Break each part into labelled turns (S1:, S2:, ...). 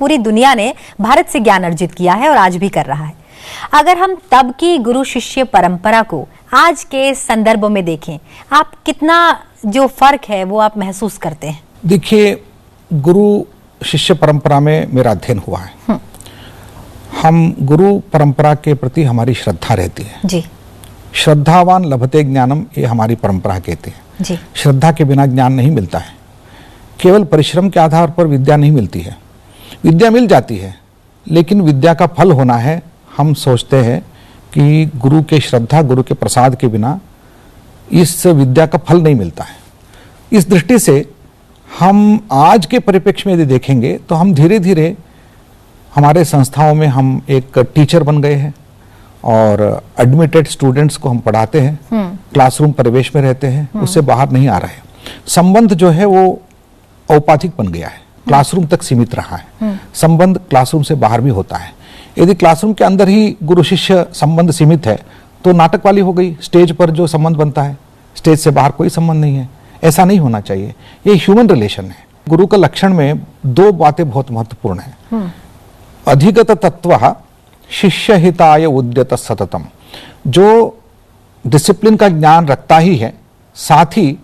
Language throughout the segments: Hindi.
S1: पूरी दुनिया ने भारत से ज्ञान अर्जित किया है और आज भी कर रहा है। अगर हम तब की गुरु शिष्य परंपरा को आज के संदर्भ में देखें, आप कितना जो फर्क है वो आप महसूस करते हैं?
S2: देखिए, गुरु शिष्य परंपरा में मेरा अध्ययन हुआ है। हम गुरु परंपरा के प्रति हमारी श्रद्धा रहती है
S1: जी।
S2: श्रद्धावान लभते ज्ञानम, ये हमारी परंपरा कहती है
S1: जी।
S2: श्रद्धा के बिना ज्ञान नहीं मिलता है। केवल परिश्रम के आधार पर विद्या नहीं मिलती है। विद्या मिल जाती है, लेकिन विद्या का फल होना है। हम सोचते हैं कि गुरु के श्रद्धा, गुरु के प्रसाद के बिना इस विद्या का फल नहीं मिलता है। इस दृष्टि से हम आज के परिप्रेक्ष्य में यदि देखेंगे तो हम धीरे धीरे हमारे संस्थाओं में हम एक टीचर बन गए हैं और एडमिटेड स्टूडेंट्स को हम पढ़ाते हैं, क्लासरूम परिवेश में रहते हैं, उससे बाहर नहीं आ रहे। संबंध जो है वो औपाधिक बन गया है, क्लासरूम तक सीमित रहा है। संबंध क्लासरूम से बाहर भी होता है। यदि क्लासरूम के अंदर ही गुरु शिष्य संबंध सीमित है तो नाटक वाली हो गई। स्टेज पर जो संबंध बनता है, स्टेज से बाहर कोई संबंध नहीं है। ऐसा नहीं होना चाहिए। ये ह्यूमन रिलेशन है। गुरु का लक्षण में दो बातें बहुत महत्वपूर्ण है। अधिगत तत्व शिष्य हिताय उद्यत सततम, जो डिसिप्लिन का ज्ञान रखता ही है, साथ ही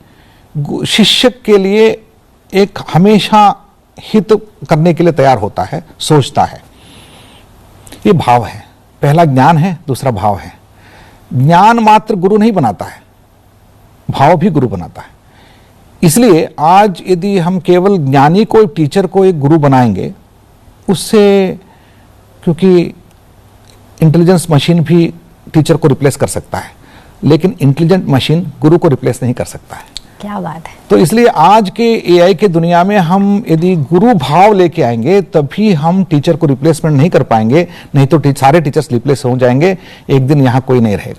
S2: शिष्य के लिए एक हमेशा हित करने के लिए तैयार होता है, सोचता है। ये भाव है। पहला ज्ञान है, दूसरा भाव है। ज्ञान मात्र गुरु नहीं बनाता है, भाव भी गुरु बनाता है। इसलिए आज यदि हम केवल ज्ञानी को, टीचर को एक गुरु बनाएंगे, उससे, क्योंकि इंटेलिजेंस मशीन भी टीचर को रिप्लेस कर सकता है, लेकिन इंटेलिजेंट मशीन गुरु को रिप्लेस नहीं कर सकता है।
S1: क्या बात है।
S2: तो इसलिए आज के एआई के दुनिया में हम यदि गुरु भाव लेके आएंगे तभी हम टीचर को रिप्लेसमेंट नहीं कर पाएंगे। नहीं तो सारे टीचर्स रिप्लेस हो जाएंगे, एक दिन यहां कोई नहीं रहेगा।